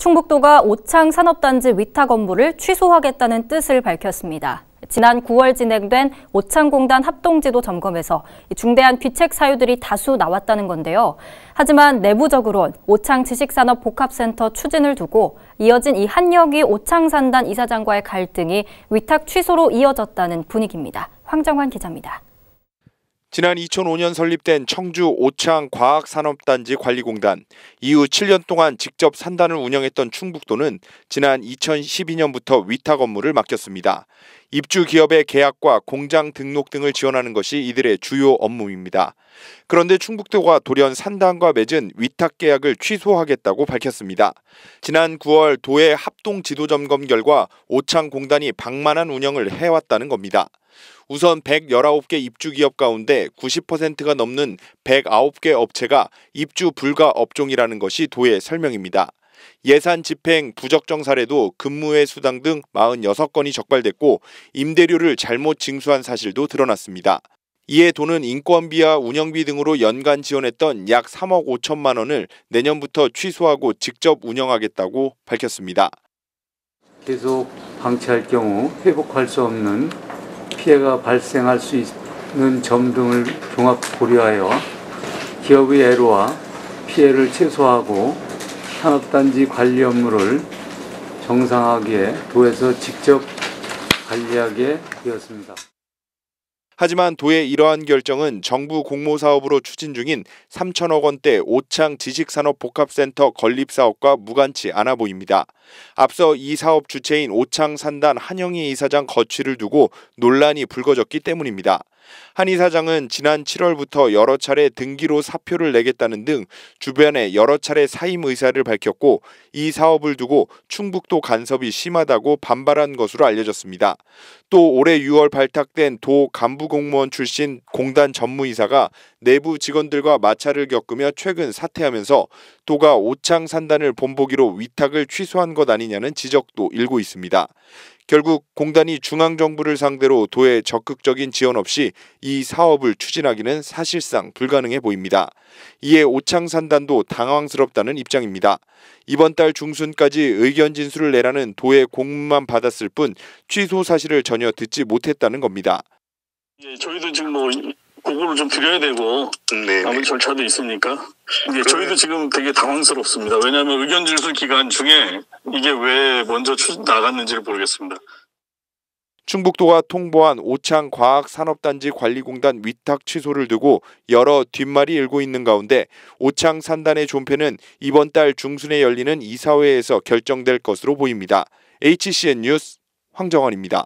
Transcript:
충북도가 오창 산업단지 위탁 업무를 취소하겠다는 뜻을 밝혔습니다. 지난 9월 진행된 오창공단 합동지도 점검에서 중대한 귀책 사유들이 다수 나왔다는 건데요. 하지만 내부적으론 오창지식산업복합센터 추진을 두고 이어진 이 한여기 오창산단 이사장과의 갈등이 위탁 취소로 이어졌다는 분위기입니다. 황정환 기자입니다. 지난 2005년 설립된 청주 오창과학산업단지 관리공단, 이후 7년 동안 직접 산단을 운영했던 충북도는 지난 2012년부터 위탁 업무를 맡겼습니다. 입주 기업의 계약과 공장 등록 등을 지원하는 것이 이들의 주요 업무입니다. 그런데 충북도가 돌연 산단과 맺은 위탁 계약을 취소하겠다고 밝혔습니다. 지난 9월 도의 합동 지도 점검 결과 오창공단이 방만한 운영을 해왔다는 겁니다. 우선 119개 입주 기업 가운데 90%가 넘는 109개 업체가 입주 불가 업종이라는 것이 도의 설명입니다. 예산 집행 부적정 사례도 근무외 수당 등 46건이 적발됐고 임대료를 잘못 징수한 사실도 드러났습니다. 이에 도는 인건비와 운영비 등으로 연간 지원했던 약 3억 5천만 원을 내년부터 취소하고 직접 운영하겠다고 밝혔습니다. 계속 방치할 경우 회복할 수 없는 피해가 발생할 수 있는 점 등을 종합 고려하여 기업의 애로와 피해를 최소화하고 산업단지 관리 업무를 정상화하기에 도에서 직접 관리하게 되었습니다. 하지만 도의 이러한 결정은 정부 공모사업으로 추진 중인 3천억 원대 오창 지식산업복합센터 건립사업과 무관치 않아 보입니다. 앞서 이 사업 주체인 오창산단 한영희 이사장 거취를 두고 논란이 불거졌기 때문입니다. 한 이사장은 지난 7월부터 여러 차례 등기로 사표를 내겠다는 등 주변에 여러 차례 사임 의사를 밝혔고 이 사업을 두고 충북도 간섭이 심하다고 반발한 것으로 알려졌습니다. 또 올해 6월 발탁된 도 간부공무원 출신 공단 전무이사가 내부 직원들과 마찰을 겪으며 최근 사퇴하면서 도가 오창산단을 본보기로 위탁을 취소한 것 아니냐는 지적도 일고 있습니다. 결국 공단이 중앙정부를 상대로 도에 적극적인 지원 없이 이 사업을 추진하기는 사실상 불가능해 보입니다. 이에 오창산단도 당황스럽다는 입장입니다. 이번 달 중순까지 의견 진술을 내라는 도의 공문만 받았을 뿐 취소 사실을 전혀 듣지 못했다는 겁니다. 저희도 지금 보고를 좀 드려야 되고 아무리 절차도 있으니까 저희도 지금 되게 당황스럽습니다. 왜냐하면 의견 진술 기간 중에 이게 왜 먼저 나갔는지를 모르겠습니다. 충북도가 통보한 오창과학산업단지 관리공단 위탁 취소를 두고 여러 뒷말이 일고 있는 가운데 오창산단의 존폐는 이번 달 중순에 열리는 이사회에서 결정될 것으로 보입니다. HCN 뉴스 황정원입니다.